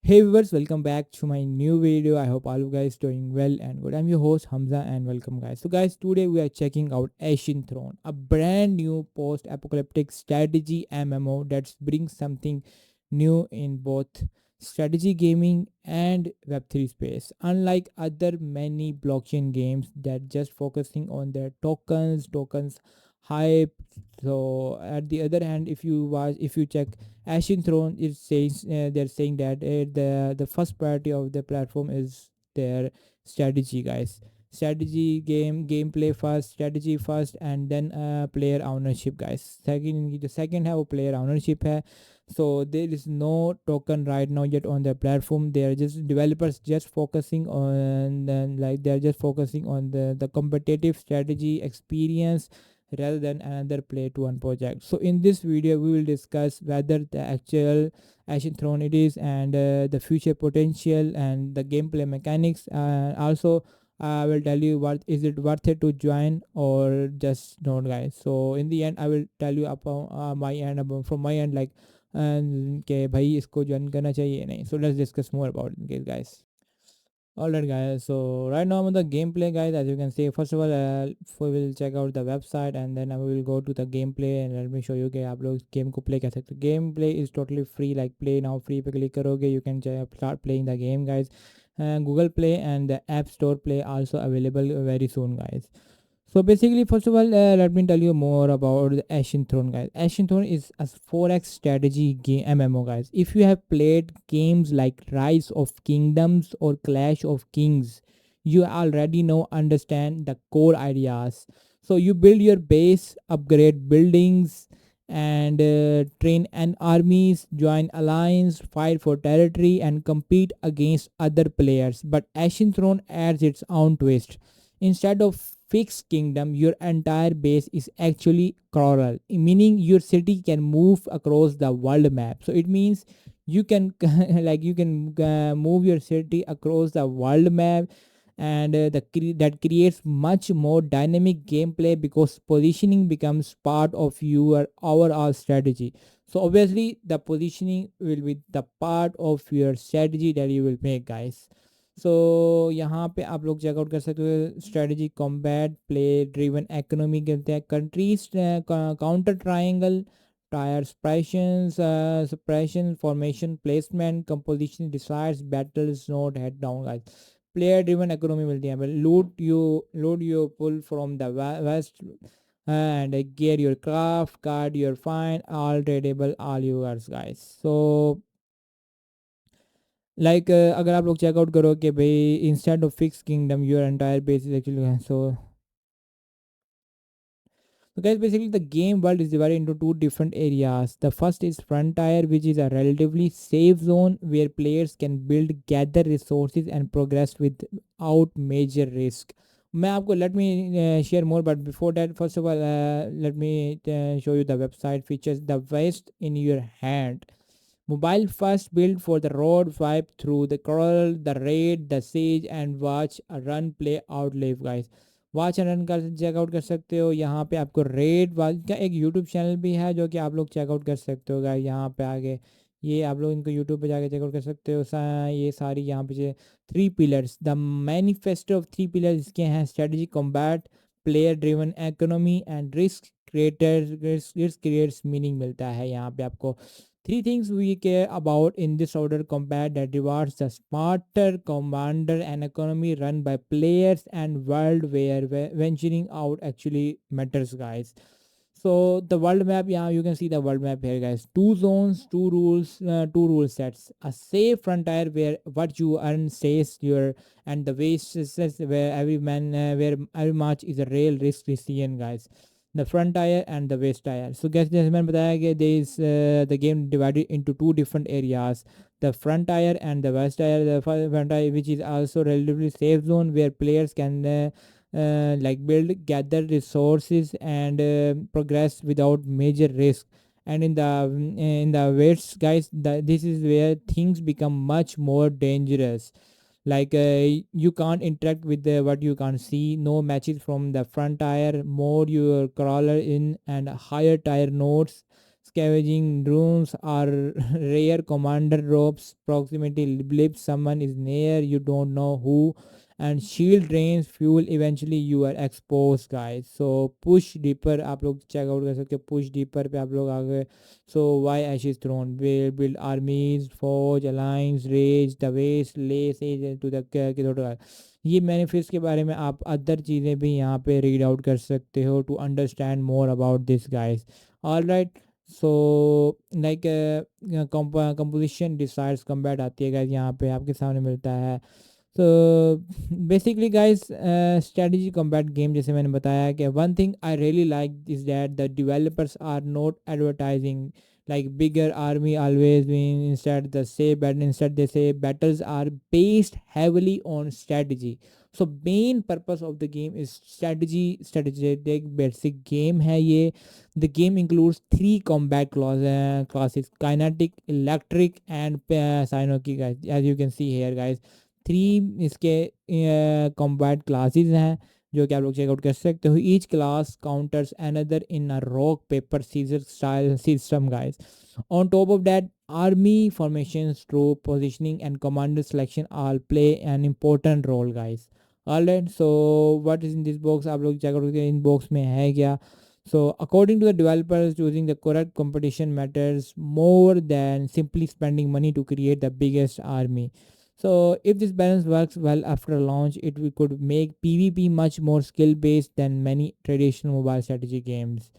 Hey viewers, welcome back to my new video. I hope all you guys doing well and good. I'm your host Hamza and welcome guys. So guys, today we are checking out Ashen Throne, a brand new post-apocalyptic strategy MMO that brings something new in both strategy gaming and Web3 space. Unlike other many blockchain games that just focusing on their tokens hype. So at the other hand, if you check Ashen Throne, it says they're saying that the first priority of the platform is their strategy, guys. Strategy gameplay first, strategy first, and then player ownership, guys. The second have player ownership hai. So there is no token right now yet on the platform. They are just developers just focusing on they're just focusing on the competitive strategy experience rather than another play to one project. So in this video we will discuss whether the actual Ashen Throne it is and the future potential and the gameplay mechanics. Also I will tell you what is it worth it to join or just not, guys. So in the end I will tell you about my end about from my end like कि भाई इसको join करना चाहिए नहीं. So let's discuss more about it, guys. Alright guys, so right now I'm on the gameplay, guys. As you can see, first of all we will check out the website and then I will go to the gameplay and let me show you कि आप लोग game को play कर सकते हो. Gameplay is totally free, like play now free पे click करोगे you can start playing the game, guys. Google Play and the App Store Play also available very soon, guys. So basically, first of all, let me tell you more about the Ashen Throne, guys. Ashen Throne is a 4x strategy game MMO, guys. If you have played games like Rise of Kingdoms or Clash of Kings, you already know understand the core ideas. So you build your base, upgrade buildings, and train an armies, join alliance, fight for territory, and compete against other players. But Ashen Throne adds its own twist. Instead of fixed kingdom, your entire base is actually coral, meaning your city can move across the world map. So it means you can you can move your city across the world map, and that creates much more dynamic gameplay because positioning becomes part of your overall strategy. So obviously the positioning will be the part of your strategy that you will make, guys. So यहाँ पे आप लोग checkout कर सकते हो strategy combat play driven economy कहते हैं countries counter triangle tier suppression formation placement composition decides battles note head down, guys. Player driven economy मिलती है loot you pull from the waste and gear your craft card your find all tradable all yours, guys. So अगर आप लोग checkout करो कि भाई instead of fix kingdom your entire base is actually so guys, basically the game world is divided into two different areas. The first is Frontier, which is a relatively safe zone where players can build, gather resources and progress without major risk. मैं आपको let me share more, but before that, first of all, let me show you the website features. The West in your hand. Mobile first build for the road, swipe through the coral, the raid, the siege, and watch a run play out live, guys. Watch and run कर checkout कर सकते हो. यहाँ पे आपको red का एक YouTube channel भी है जो कि आप लोग चेकआउट कर सकते हो, गाइस. यहाँ पे आगे ये आप लोग इनको यूट्यूब पे जाके चेकआउट कर सकते हो. ये सारी यहाँ पे three pillars the manifesto of three pillars इसके हैं. Strategy combat player driven economy and risk creates meaning मिलता है. यहाँ पे आपको three things we care about in this order: combat that rewards the smarter commander, an economy run by players, and world where venturing out actually matters, guys. So the world map, yeah, you can see the world map here, guys. Two zones, two rules, two rule sets. A safe frontier where what you earn stays your, and the waste is where where every match is a real risk decision, guys. The front tire and the waist tire. So guys, जैसे मैंने बताया कि there is the game divided into two different areas, the front tire and the west tire. The front tire, which is also relatively safe zone where players can build, gather resources and progress without major risk. And in the west, guys, this is where things become much more dangerous. You can't interact with what you can't see. No matches from the front tire, more your crawler in and higher tire nodes scavenging rooms or rare commander ropes proximity blips someone is near you don't know who and shield drains fuel eventually you are exposed guys so push deeper आप लोग checkout कर सकते हो push deeper पे आप लोग आ गए so why ashes throne will build armies forge alliance rage the waste lay sage to the ये मैनिफेस्ट के बारे में आप अदर चीज़ें भी यहाँ पे रीड आउट कर सकते हो to understand more about this guys alright so like composition decides combat आती है गाइस यहाँ पे आपके सामने मिलता है तो basically guys strategy combat game जैसे मैंने बताया कि one thing I really like is that the developers are not advertising like bigger army always win instead they say battles are based heavily on strategy so main purpose of the game is strategic basic game hai ye the game includes three combat classes kinetic electric and psychic guys as you can see here guys three इसके combat classes हैं जो कि आप लोग checkout कर सकते हो each class counters another in a rock paper scissor style system guys on top of that army formations troop positioning and commander selection all play an important role guys alright so what is in this box आप लोग checkout करके इन box में है क्या so according to the developers choosing the correct competition matters more than simply spending money to create the biggest army so if this balance works well after launch, could make PvP much more skill based than many traditional mobile strategy games.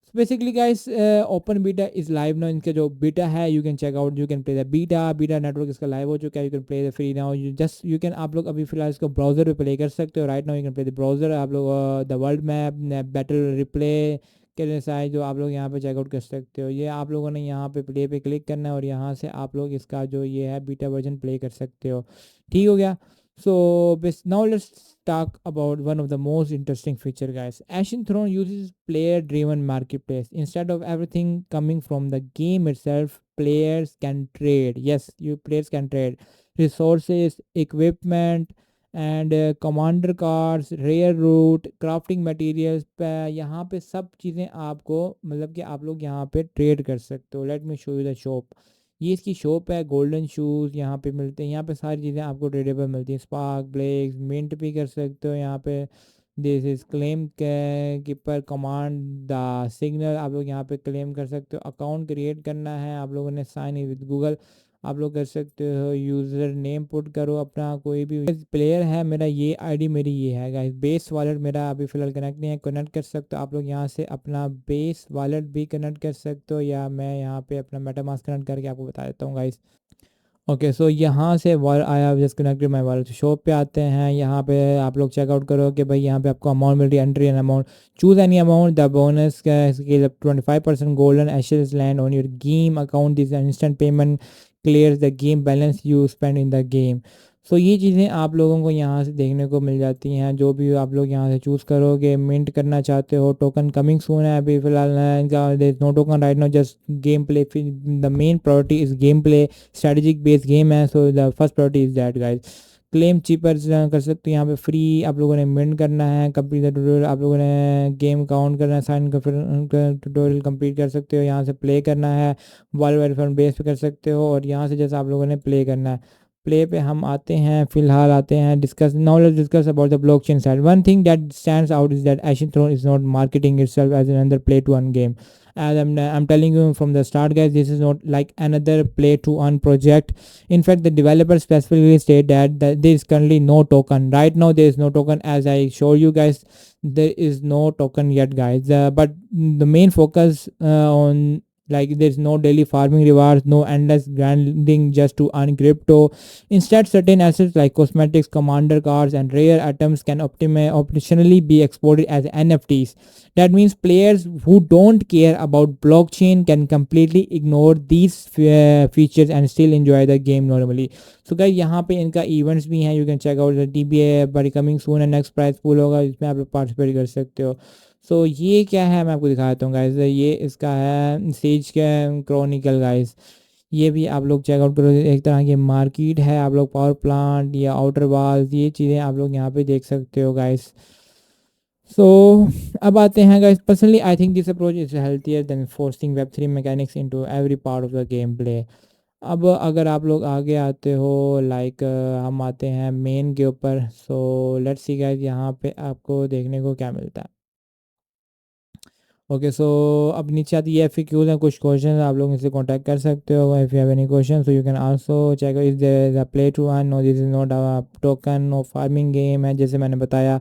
So basically guys, open beta is live now. इनका जो beta है you can check out, you can play the beta network इसका live हो चुका है, you can play the free now. You can आप लोग अभी फिलहाल इसको browser पे play कर सकते हो. Right now you can play the browser. आप लोग the world map, battle replay के जैसा है जो आप लोग यहाँ पे चेकआउट कर सकते हो ये आप लोगों ने यहाँ पे प्ले पे क्लिक करना है और यहाँ से आप लोग इसका जो ये है बीटा वर्जन प्ले कर सकते हो ठीक हो गया so now let's talk about one of the most interesting feature guys Ashen Throne uses player driven marketplace instead of everything coming from the game itself players can trade yes you players can trade resources equipment and commander cards rare root crafting materials पे यहाँ पे सब चीज़ें आपको मतलब कि आप लोग यहाँ पे ट्रेड कर सकते हो let me show you the shop ये इसकी शॉप है गोल्डन शूज़ यहाँ पे मिलते हैं यहाँ पे सारी चीज़ें आपको ट्रेडेबल मिलती हैं स्पार्क ब्लेक्स मिंट भी कर सकते हो यहाँ पे this is claim keeper command the signal आप लोग यहाँ पे क्लेम कर सकते हो अकाउंट क्रिएट करना है आप लोगों ने साइन इन विद गूगल आप लोग कर सकते हो यूज़र नेम पुट करो अपना कोई भी प्लेयर है मेरा ये आईडी मेरी ये है गाइस बेस वॉलेट मेरा अभी फ़िलहाल कनेक्ट नहीं है कनेक्ट कर सकते हो आप लोग यहाँ से अपना बेस वॉलेट भी कनेक्ट कर सकते हो या मैं यहाँ पे अपना मेटामास्क कनेक्ट करके आपको बता देता हूँ गाइस ओके सो यहाँ से I have just connected my wallet shop पे आते हैं यहाँ पे आप लोग चेकआउट करो कि भाई यहाँ पे आपको अमाउंट मिल रही है entry an amount choose any amount the bonus 25% golden ashes land on your game account this instant payment clears the game balance you spend in the game so ये चीज़ें आप लोगों को यहाँ से देखने को मिल जाती हैं जो भी आप लोग यहाँ से चूज़ करोगे मिंट करना चाहते हो टोकन कमिंग सून है अभी फिलहाल इनका no token right no just gameplay the main priority is gameplay strategic based game है so the first priority is that guys claim cheaper कर सकते हो यहाँ पे फ्री आप लोगों ने मिंट करना है कंप्लीट द ट्यूटोरियल आप लोगों ने गेम काउंट करना है साइन ट्यूटोरियल कंप्लीट कर सकते हो यहाँ से प्ले करना है वर्ल्ड वेरीफाइड बेस पे कर सकते हो और यहाँ से जैसा आप लोगों ने प्ले करना है प्ले पे हम आते हैं फिलहाल आते हैं discuss now let's discuss about the blockchain side one thing that stands out is that Ashen Throne is not marketing itself as another play to earn game as I'm telling you from the start guys this is not like another play to earn project in fact the developers specifically state that there is currently no token right now there is no token as I show you guys there is no token yet guys but the main focus on like there's no daily farming rewards no endless grinding just to earn crypto instead certain assets like cosmetics commander cards and rare items can optionally be exported as NFTs that means players who don't care about blockchain can completely ignore these features and still enjoy the game normally so guys यहाँ पे इनका events भी हैं you can check out the TBA but coming soon and next prize pool होगा इसमें आप लोग participate कर सकते हो सो ये क्या है मैं आपको दिखाता हूँ गाइस ये इसका है सीज के क्रॉनिकल गाइस ये भी आप लोग चेकआउट करो एक तरह की मार्केट है आप लोग पावर प्लांट या आउटर वाल्स ये चीज़ें आप लोग यहाँ पे देख सकते हो गाइस सो अब आते हैं guys, personally I think this approach is healthier than forcing web three mechanics into every part of the gameplay. अब अगर आप लोग आगे आते हो लाइक हम आते हैं मेन के ऊपर। सो लेट्स सी गाइस यहाँ पे आपको देखने को क्या मिलता है। ओके सो अब नीचे आती है FAQs हैं, कुछ क्वेश्चन आप लोग इनसे कांटेक्ट कर सकते हो if you have any question. So you can also check is there is a play to earn, no this is not a token, no farming game है। जैसे मैंने बताया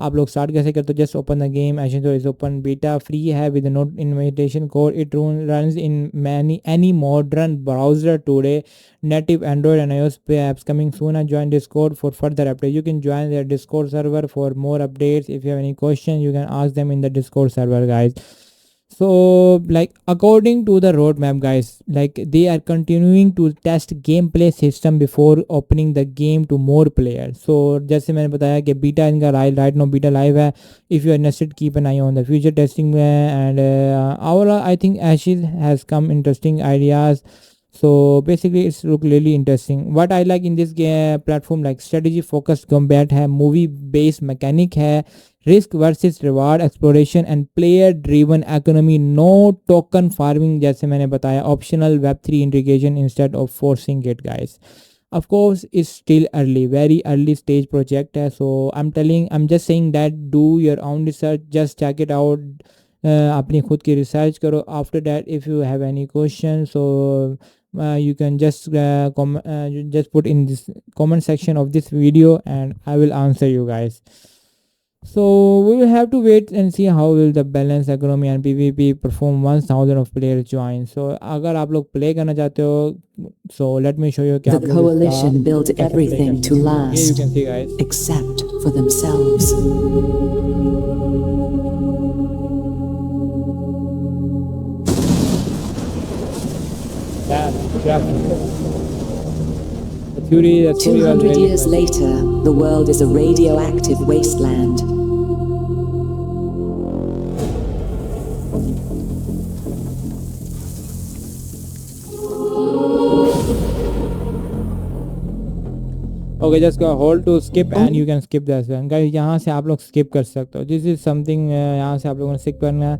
आप लोग स्टार्ट कैसे करते हो, just open the game, Ashen तो इज ओपन बीटा फ्री है with no invitation code, it runs in many any modern browser today, native Android and iOS apps coming soon, and join Discord for further updates. You can join their Discord server for more updates. If you have any questions, you can ask them in the Discord server, guys. So like according to the roadmap guys, like they are continuing to test gameplay system before opening the game to more players. So जैसे मैंने बताया कि beta इनका right now beta live है. If you are interested, keep an eye on the future testing and overall I think Ashes has come interesting ideas. So basically it's look really interesting. What I like in this game platform, like strategy focused combat है, movie based mechanic है, risk versus reward exploration and player driven economy, no token farming जैसे मैंने बताया, optional web3 integration instead of forcing it guys. Of course it's still early, very early stage project है. So I'm just saying that do your own research, just check it out. अपनी खुद की research करो. After that if you have any question so you can just put in this comment section of this video and I will answer you guys. So we will have to wait and see how will the balance economy and PvP perform once thousands of players join. So अगर आप लोग play करना चाहते हो, so let me show you कि The आप लोग coalition built कैसे play कर everything to सकते हो. Here you last, can see guys. except for themselves. Yeah. The theory 200 was years later, the world is a radioactive wasteland. Okay just hold to skip and you can skip this one guys. यहाँ से आप लोग skip कर सकते हो. This is something यहाँ से आप लोगों ने स्किप करना है.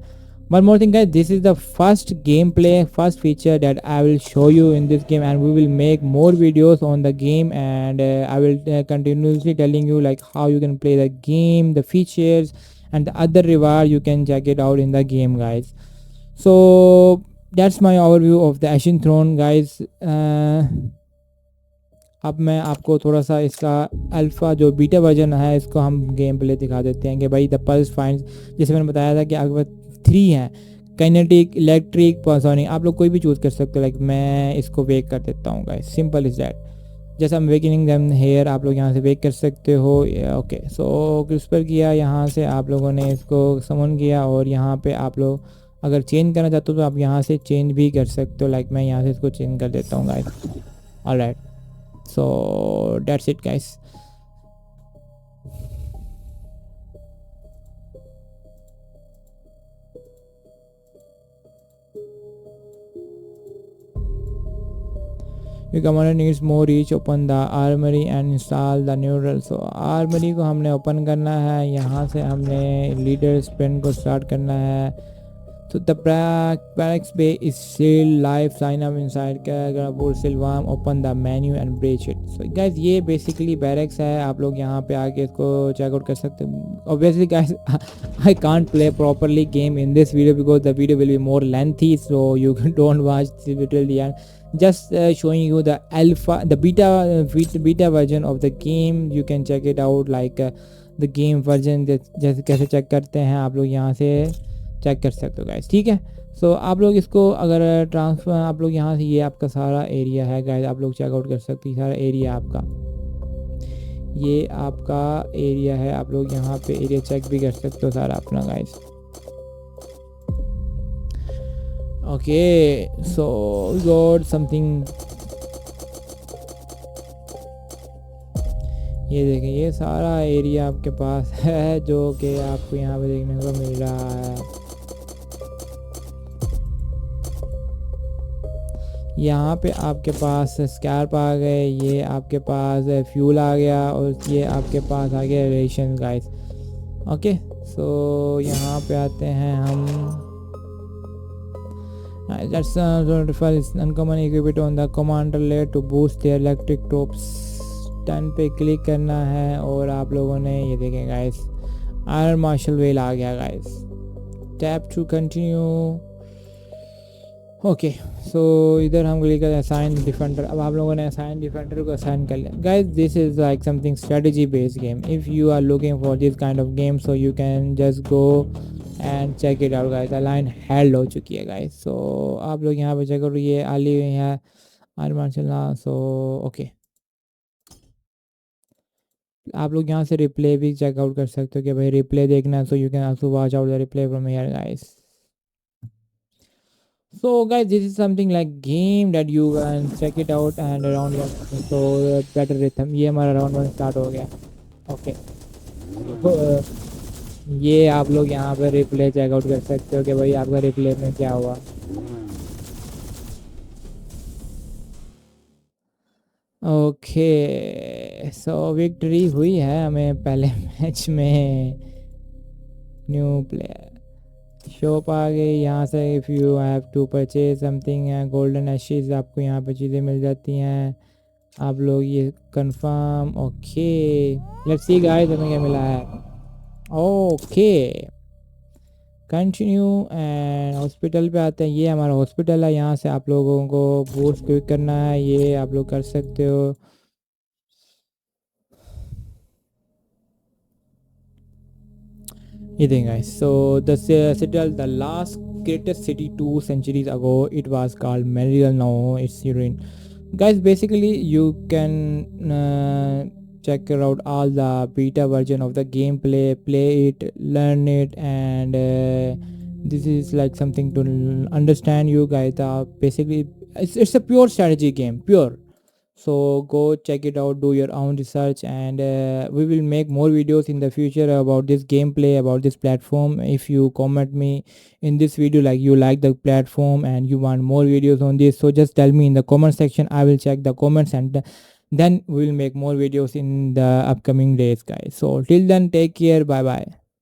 One more thing guys, this is the first gameplay, first feature that I will show you in this game, and we will make more videos on the game, and I will continuously telling you like how you can play the game, the features and the other reward you can check it out in the game guys. So that's my overview of the Ashen Throne guys. अब मैं आपको थोड़ा सा इसका alpha जो beta version है इसको हम गेम प्ले दिखा देते हैं कि भाई द पल्स फाइंड्स, जैसे मैंने बताया था कि अगर 3 हैं, काइनेटिक, इलेक्ट्रिक, पासोनिक, आप लोग कोई भी चूज़ कर सकते हो. लाइक मैं इसको वेक कर देता हूँ गाइस, सिंपल इज़ दैट. जैसा हम वेकिंग देम हेयर आप लोग यहाँ से वेक कर सकते हो. ओके सो क्रिस्पर किया, यहाँ से आप लोगों ने इसको समन किया और यहाँ पे आप लोग अगर चेंज करना चाहते हो तो आप यहाँ से चेंज भी कर सकते हो. लाइक मैं यहाँ से इसको चेंज कर देता हूँ guys. Alright so that's it guys. Your commander needs more reach. Open the armory and install the neural. So armory को हमने ओपन करना है, यहाँ से हमने लीडर स्पेंड को स्टार्ट करना है. So the barracks bay is still live. Sign up inside Garapur Silvam. Open the menu and breach it. So guys ये basically barracks है. आप लोग यहाँ पे आके इसको check out कर सकते हो. Obviously guys I can't play properly game in this video because the video will be more lengthy. So you don't watch this video till the end. Just showing you the alpha, the beta version of the game. You can check it out like the game version. जैसे कैसे check करते हैं आप लोग यहाँ से check कर सकते हो गाइस. ठीक है. सो आप लोग इसको अगर ट्रांसफर आप लोग यहाँ से, ये आपका सारा एरिया है गाइस, आप लोग चेकआउट कर सकते हैं. सारा एरिया आपका, ये आपका एरिया है. आप लोग यहाँ पे एरिया चेक भी कर सकते हो सारा अपना guys. Okay so got something. ये देखें ये सारा एरिया आपके पास है जो कि आपको यहाँ पे देखने को मिल रहा है. यहाँ पे आपके पास स्कैर्प आ गए, ये आपके पास फ्यूल आ गया और ये आपके पास आ गया रेशन गाइस. ओके सो यहाँ पे आते हैं हम. That's uncommon equipment on the commander layer to boost their electric troops. Turn पे क्लिक करना है और आप लोगों ने ये देखें गाइस, आयरन मार्शल वेल आ गया guys. Tap to continue. Okay, so इधर हम क्लिक करें असाइन डिफेंडर. अब आप लोगों ने असाइन डिफेंडर को असाइन कर लिया guys. This is like something strategy based game. If you are looking for this kind of game so you can just go and check it out guys. अलाइन हेल्ड हो चुकी है गाइस. सो आप लोग यहाँ पे चेक करो, ये आली हुई है आर्मान चलना. सो ओके, आप लोग यहाँ से रिप्ले भी चेकआउट कर सकते हो कि भाई रिप्ले देखना है. सो you can also watch out the replay from here guys. So guys, this is something like game that you can check it out and around one. So better rhythm. ये हमारा round 1 start हो गया. Okay, ये आप लोग यहाँ पे replay checkout कर सकते हो कि भाई आपका रिप्ले में क्या हुआ. ओके, सो विक्ट्री हुई है हमें पहले मैच में. न्यू प्लेयर शॉप आ गई. यहाँ से if you have to purchase something golden ashes आपको यहाँ पे चीज़ें मिल जाती हैं. आप लोग ये confirm. Okay, let's see guys हमें क्या मिला है. ओके, कंटिन्यू एंड हॉस्पिटल पे आते हैं. ये हमारा हॉस्पिटल है. यहाँ से आप लोगों को बूस्ट क्विक करना है, ये आप लोग कर सकते हो. You think guys, so the citadel, the last greatest city 2 centuries ago, it was called Mariel. Now it's ruined guys. Basically you can check out all the beta version of the gameplay, play it, learn it, and this is like something to understand you guys. Basically it's a pure strategy game, pure. So go check it out, do your own research, and we will make more videos in the future about this gameplay, about this platform. If you comment me in this video like you like the platform and you want more videos on this, so just tell me in the comment section. I will check the comments and then we will make more videos in the upcoming days guys. So till then, take care, bye bye.